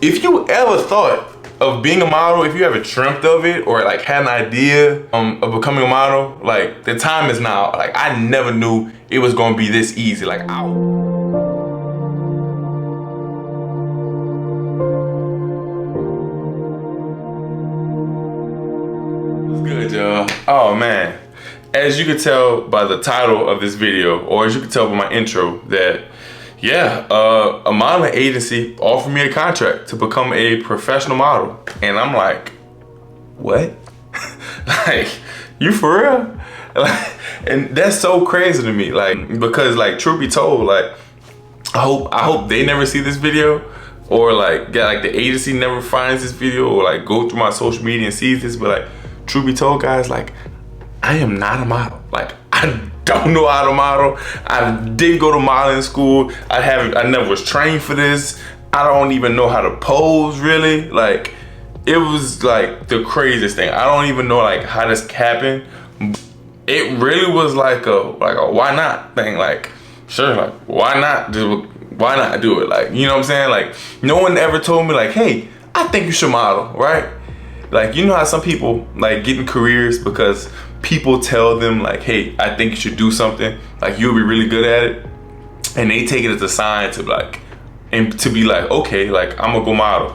If you ever thought of being a model, if you ever dreamt of it or like had an idea of becoming a model, like the time is now. Like I never knew it was gonna be this easy. Like what's good, y'all? Oh man, as you can tell by the title of this video, or as you can tell by my intro, that yeah, a modeling agency offered me a contract to become a professional model. And I'm like, what? Like, you for real? Like, and that's so crazy to me. Like, because like, truth be told, like, I hope they never see this video, or like, the agency never finds this video, or like go through my social media and sees this. But like, truth be told, guys, like, I am not a model. Like, I don't know how to model. I didn't go to modeling school. I never was trained for this. I don't even know how to pose, really. Like, it was like the craziest thing. I don't even know like how this happened. It really was like a why not thing. Like, sure, like why not do it? Like, you know what I'm saying? Like, no one ever told me like, hey, I think you should model, right? Like, you know how some people like get in careers because people tell them like, hey, I think you should do something, like you'll be really good at it, and they take it as a sign to like, and to be like, okay, like I'm gonna go model.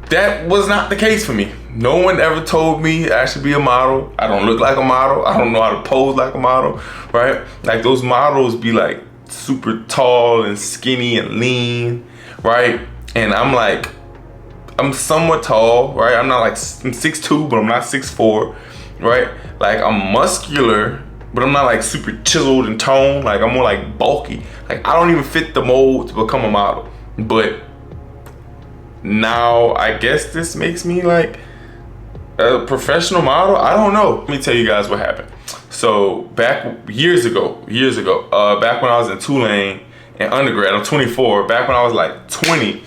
That was not the case for me. No one ever told me I should be a model. I don't look like a model. I don't know how to pose like a model, right? Like those models be like super tall and skinny and lean, right? And I'm like, I'm somewhat tall, right? I'm not like, I'm 6'2", but I'm not 6'4", right? Like I'm muscular, but I'm not like super chiseled and toned. Like I'm more like bulky. Like I don't even fit the mold to become a model. But now I guess this makes me like a professional model. I don't know. Let me tell you guys what happened. So back years ago, back when I was in Tulane in undergrad, I'm 24. Back when I was like 20,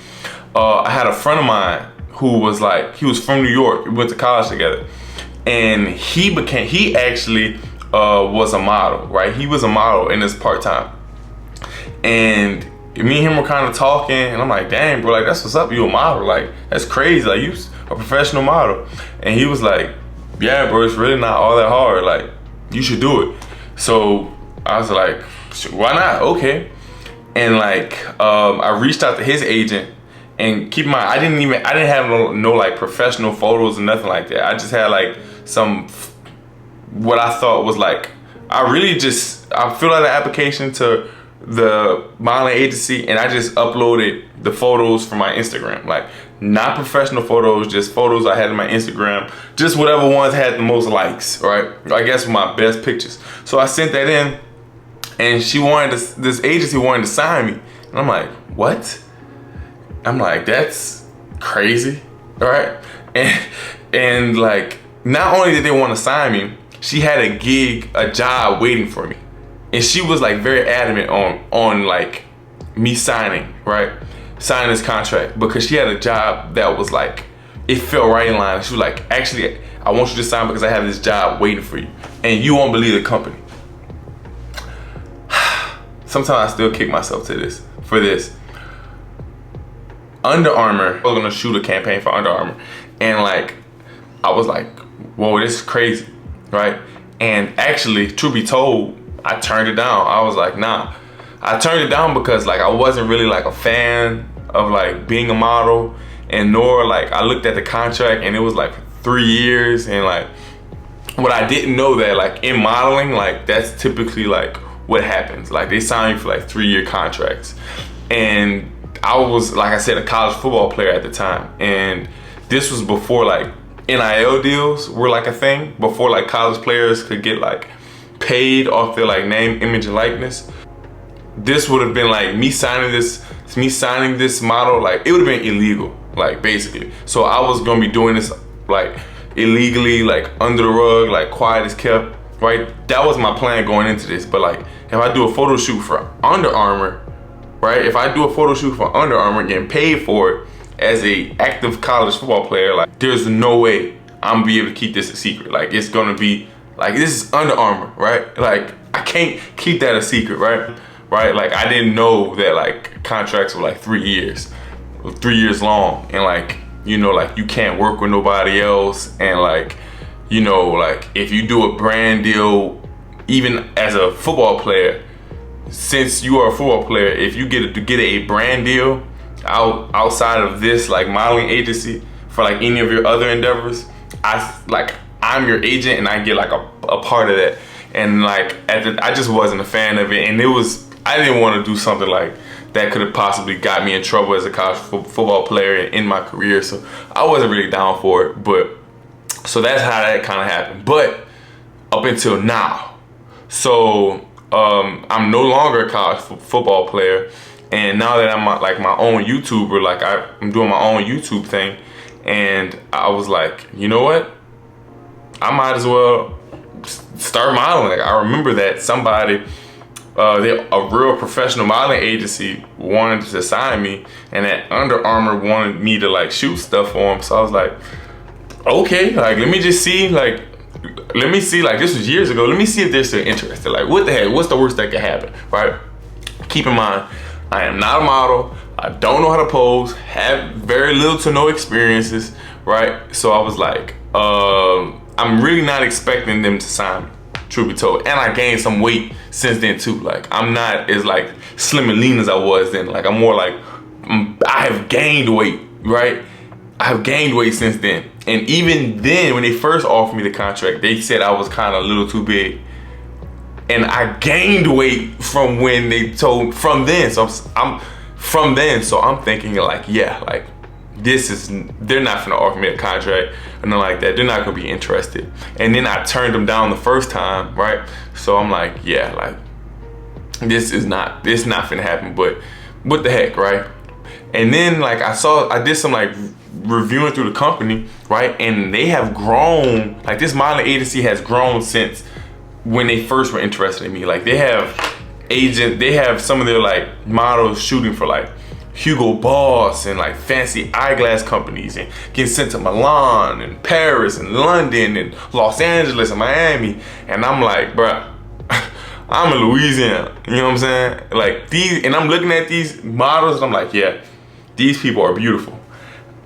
I had a friend of mine who was like, he was from New York. We went to college together. And he actually was a model, right? He was a model in his part-time. And me and him were kind of talking, and I'm like, dang, bro, like, that's what's up, you a model. Like, that's crazy, like, you a professional model. And he was like, yeah, bro, it's really not all that hard. Like, you should do it. So I was like, why not? Okay. And like, I reached out to his agent. And keep in mind, I didn't have no like professional photos or nothing like that. I just had like what I thought was like, I filled out an application to the modeling agency, and I just uploaded the photos from my Instagram. Like, not professional photos, just photos I had in my Instagram, just whatever ones had the most likes, right? I guess my best pictures. So I sent that in, and this agency wanted to sign me. And I'm like, what? I'm like, that's crazy, right? And like, not only did they want to sign me, she had a job waiting for me. And she was like very adamant on like me signing, right? Signing this contract, because she had a job that was like, it felt right in line. She was like, actually, I want you to sign because I have this job waiting for you. And you won't believe the company. Sometimes I still kick myself for this. Under Armour, I was gonna shoot a campaign for Under Armour, and like, I was like, whoa, this is crazy, right? And actually, truth be told, I turned it down. I was like, nah. I turned it down because like, I wasn't really like a fan of like being a model, and nor like, I looked at the contract and it was like 3 years, and like, what I didn't know that like in modeling, like that's typically like what happens. Like they sign you for like 3-year contracts. And I was, like I said, a college football player at the time, and this was before like NIL deals were like a thing, before like college players could get like paid off their like name, image, and likeness. This would have been like me signing this model, like it would have been illegal, like basically. So I was gonna be doing this like illegally, like under the rug, like quiet as kept, right? That was my plan going into this. But like, if I do a photo shoot for Under Armour, right? If I do a photo shoot for Under Armour, getting paid for it as a active college football player, like there's no way I'm gonna be able to keep this a secret. Like it's gonna be like, this is Under Armour, right? Like I can't keep that a secret, right? Like I didn't know that like contracts were like 3 years. 3 years long, and like, you know, like you can't work with nobody else, and like, you know, like if you do a brand deal, even as a football player, since you are a football player, if you get a brand deal outside of this like modeling agency for like any of your other endeavors, I'm your agent and I get like a part of that. And like I just wasn't a fan of it, and I didn't want to do something like that could have possibly got me in trouble as a college football player in my career. So I wasn't really down for it, but so that's how that kind of happened. But up until now, so I'm no longer a college football player, and now that I'm like my own YouTuber, like I'm doing my own YouTube thing, and I was like, you know what? I might as well start modeling. Like I remember that somebody, a real professional modeling agency wanted to sign me, and that Under Armour wanted me to like shoot stuff for them. So I was like, okay, like let me see, like this was years ago. Let me see if they're still interested. Like what the heck? What's the worst that could happen, right? Keep in mind, I am not a model. I don't know how to pose. Have very little to no experiences, right? So I was like, I'm really not expecting them to sign me, truth be told. And I gained some weight since then too. Like I'm not as like slim and lean as I was then. Like I'm more like, I have gained weight, right? I have gained weight since then. And even then, when they first offered me the contract, they said I was kind of a little too big. And I gained weight from when they told, from then. So I'm thinking like, yeah, like they're not gonna offer me a contract or nothing like that. They're not gonna be interested. And then I turned them down the first time, right? So I'm like, yeah, like this not gonna happen, but what the heck, right? And then like I did some like reviewing through the company, right? And they have grown, like this modeling agency has grown since when they first were interested in me. Like they have some of their like models shooting for like Hugo Boss and like fancy eyeglass companies, and getting sent to Milan and Paris and London and Los Angeles and Miami. And I'm like, bruh, I'm in Louisiana, you know what I'm saying? Like and I'm looking at these models and I'm like, yeah, these people are beautiful.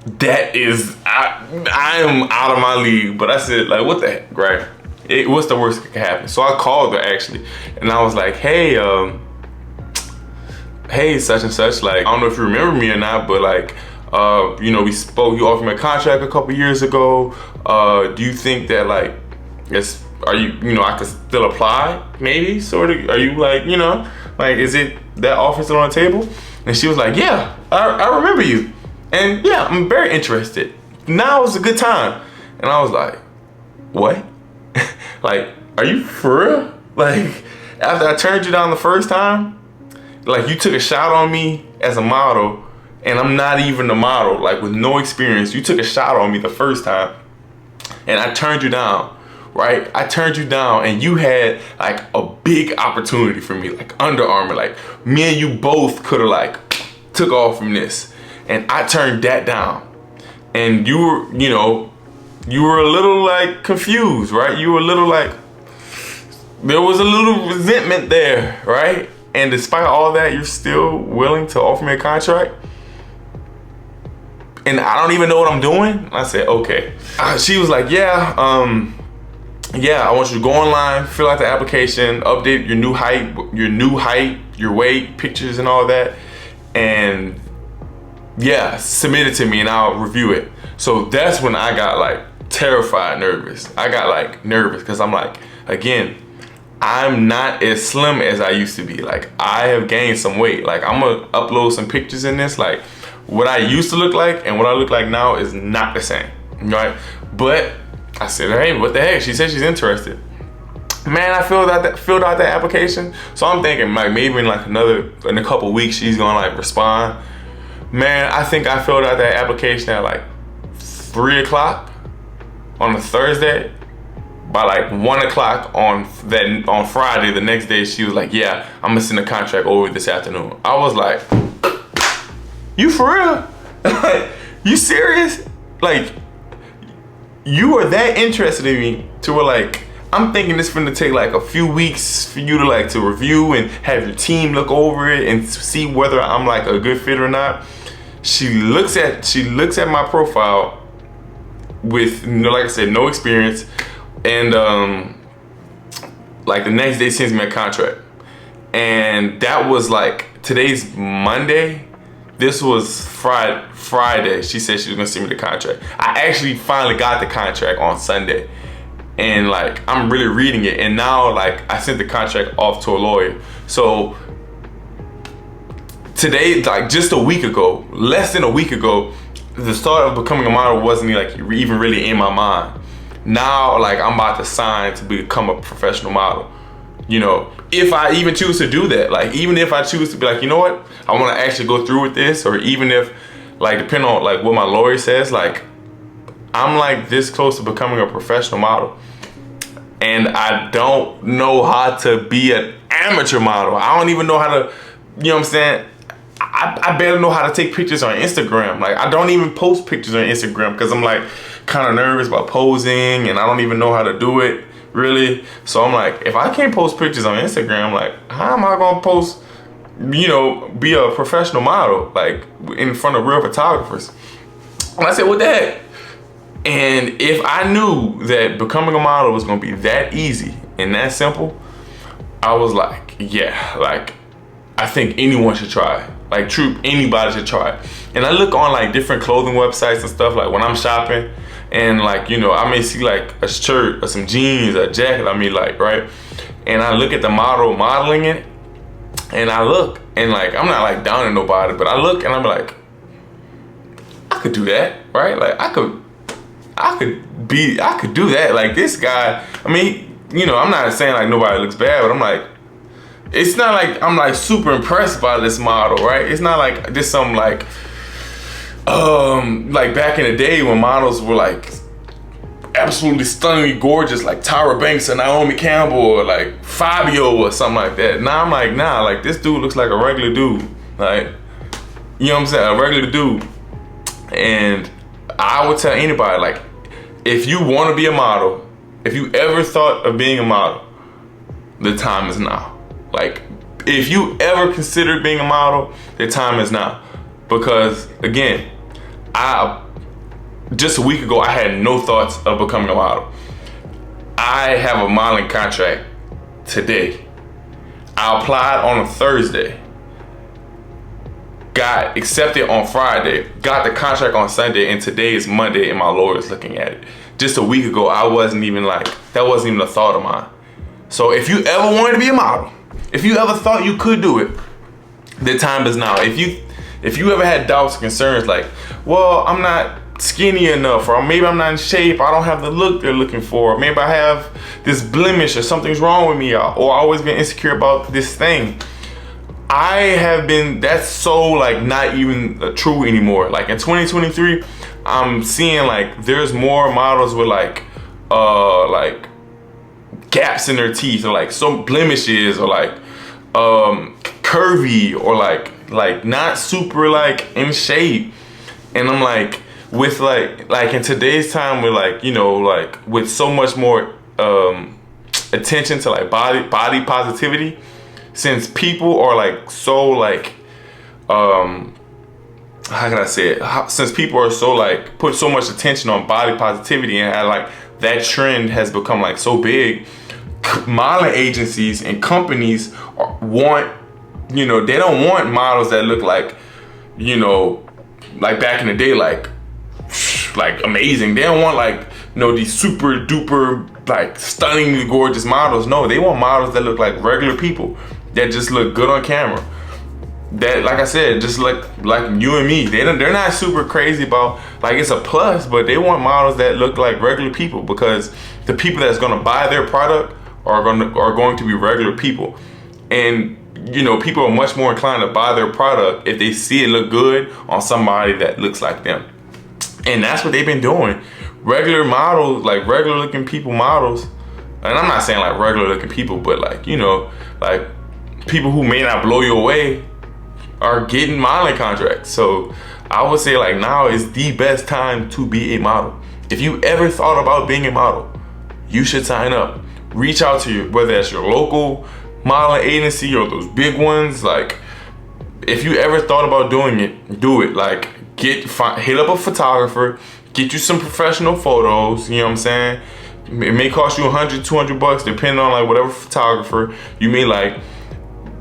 That is, I am out of my league. But I said, like, what the heck, right? What's the worst that could happen? So I called her actually, and I was like, hey, hey, such and such, like, I don't know if you remember me or not, but like, you know, we spoke, you offered me a contract a couple years ago. Do you think that like, I could still apply, maybe, sort of? Are you like, you know, like, is it that offer still on the table? And she was like, yeah, I remember you. And yeah, I'm very interested. Now is a good time. And I was like, what? Like, are you for real? Like, after I turned you down the first time, like you took a shot on me as a model, and I'm not even a model, like with no experience. You took a shot on me the first time, and I turned you down, right? I turned you down, and you had like a big opportunity for me, like Under Armour. Like me and you both could have like took off from this, and I turned that down. And you were, you know, you were a little like confused, right? You were a little like, there was a little resentment there, right? And despite all that, you're still willing to offer me a contract? And I don't even know what I'm doing? I said, okay. She was like, yeah, I want you to go online, fill out the application, update your new height, your weight, pictures and all that. And yeah, submit it to me and I'll review it. So that's when I got like terrified, nervous. I got like nervous because I'm like, again, I'm not as slim as I used to be. Like I have gained some weight. Like I'm gonna upload some pictures in this. Like what I used to look like and what I look like now is not the same, right? But I said, hey, what the heck? She said she's interested. Man, I filled out that application. So I'm thinking like maybe in a couple weeks she's gonna like respond. Man, I think I filled out that application at like 3 o'clock on a Thursday. By like 1 o'clock on Friday, the next day, she was like, yeah, I'm gonna send a contract over this afternoon. I was like, you for real? Like, you serious? Like, you are that interested in me to where like, I'm thinking this finna take like a few weeks for you to review and have your team look over it and see whether I'm like a good fit or not. she looks at my profile with, like I said, no experience, and like the next day sends me a contract. And that was like, today's Monday, this was Friday. She said she was gonna send me the contract. I actually finally got the contract on Sunday, and like I'm really reading it, and now like I sent the contract off to a lawyer. So today, like just a week ago, less than a week ago, the thought of becoming a model wasn't like even really in my mind. Now, like I'm about to sign to become a professional model. You know, if I even choose to do that, like even if I choose to be like, you know what, I want to actually go through with this, or even if, like, depending on like what my lawyer says, like I'm like this close to becoming a professional model, and I don't know how to be an amateur model. I don't even know how to, you know what I'm saying? I barely know how to take pictures on Instagram. Like I don't even post pictures on Instagram because I'm like kind of nervous about posing, and I don't even know how to do it really. So I'm like, if I can't post pictures on Instagram, like how am I gonna post, you know, be a professional model like in front of real photographers? And I said, what the heck? And if I knew that becoming a model was gonna be that easy and that simple, I was like, yeah, like I think anyone should try it. Like true, anybody should try it. And I look on like different clothing websites and stuff, like when I'm shopping, and like, you know, I may see like a shirt or some jeans, a jacket, I mean, like, right? And I look at the model modeling it, and I look, and like, I'm not like downing nobody, but I look and I'm like, I could do that, right? Like I could do that. Like this guy, I mean, you know, I'm not saying like nobody looks bad, but I'm like, it's not like I'm like super impressed by this model, right? It's not like just some like back in the day when models were like absolutely stunningly gorgeous, like Tyra Banks or Naomi Campbell or like Fabio or something like that. Now I'm like, nah, like this dude looks like a regular dude. Like, you know what I'm saying? A regular dude. And I would tell anybody, like, if you want to be a model, if you ever thought of being a model, the time is now. Like, if you ever considered being a model, the time is now. Because again, just a week ago, I had no thoughts of becoming a model. I have a modeling contract today. I applied on a Thursday, got accepted on Friday, got the contract on Sunday, and today is Monday and my lawyer's looking at it. Just a week ago, I wasn't even like, that wasn't even a thought of mine. So if you ever wanted to be a model, if you ever thought you could do it, the time is now. If you ever had doubts or concerns like, well, I'm not skinny enough, or maybe I'm not in shape, I don't have the look they're looking for, or maybe I have this blemish or something's wrong with me, or I always been insecure about this thing. That's so like not even true anymore. Like in 2023, I'm seeing like there's more models with like gaps in their teeth, or like some blemishes, or like curvy, or like not super like in shape. And I'm like, with like in today's time, with like, you know, like with so much more attention to like body positivity, since people are like so like how can I say it, since people are so like put so much attention on body positivity, and like that trend has become like so big, modeling agencies and companies want, you know, they don't want models that look like, you know, like back in the day, like amazing. They don't want like, you know, these super duper like stunningly gorgeous models. No, they want models that look like regular people, that just look good on camera. That, like I said, just like you and me, they're not super crazy about like it's a plus, but they want models that look like regular people, because the people that's gonna buy their product are going to be regular people. And you know, people are much more inclined to buy their product if they see it look good on somebody that looks like them. And that's what they've been doing. Regular models, like regular looking people models, and I'm not saying like regular looking people, but like, you know, like people who may not blow you away are getting modeling contracts. So I would say like now is the best time to be a model. If you ever thought about being a model, you should sign up. Reach out to whether that's your local modeling agency or those big ones. Like, if you ever thought about doing it, do it. Like, hit up a photographer, get you some professional photos, you know what I'm saying? It may cost you $100, $200 depending on like whatever photographer you may like.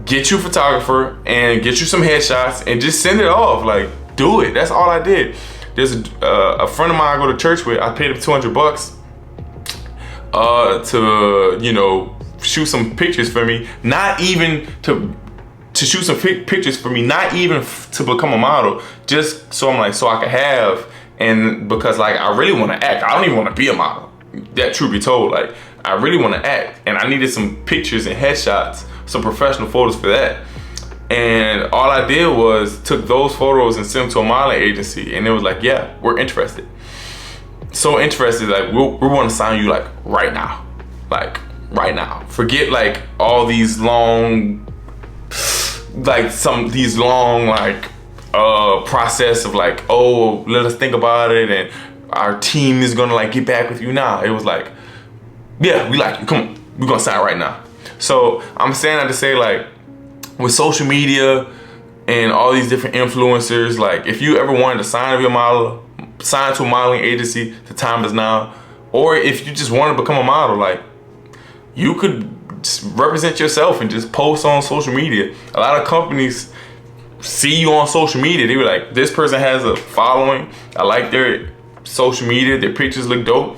Get you a photographer and get you some headshots and just send it off. Like, do it. That's all I did. There's a friend of mine I go to church with. I paid him $200 to, you know, shoot some pictures for me. Not even to shoot some pictures for me. Not even to become a model. Just so I'm like, so I could have. And because like I really want to act. I don't even want to be a model. That truth be told, like I really want to act, and I needed some pictures and headshots, some professional photos for that. And all I did was took those photos and sent them to a modeling agency, and it was like, yeah, we're interested. So interested, like we want to sign you like right now, like right now. Forget like all these long, like these long like process of like, oh, let us think about it and our team is gonna like get back with you now. It was like, yeah, we like you, come on, we're gonna sign right now. So I'm saying that to say, like, with social media and all these different influencers, like if you ever wanted to sign to a modeling agency, the time is now. Or if you just want to become a model, like you could just represent yourself and just post on social media. A lot of companies see you on social media, they were like, this person has a following, I like their social media, their pictures look dope.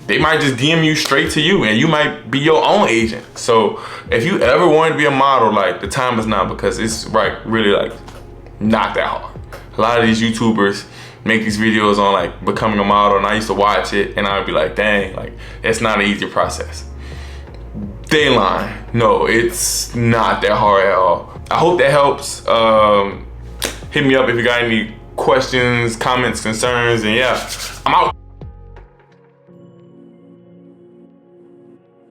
They might just DM you straight to you, and you might be your own agent. So if you ever wanted to be a model, like the time is now, because it's like really like not that hard. A lot of these YouTubers make these videos on like becoming a model, and I used to watch it and I'd be like, dang, like it's not an easy process. They lying. No, it's not that hard at all. I hope that helps. Hit me up if you got any questions, comments, concerns, and yeah, I'm out.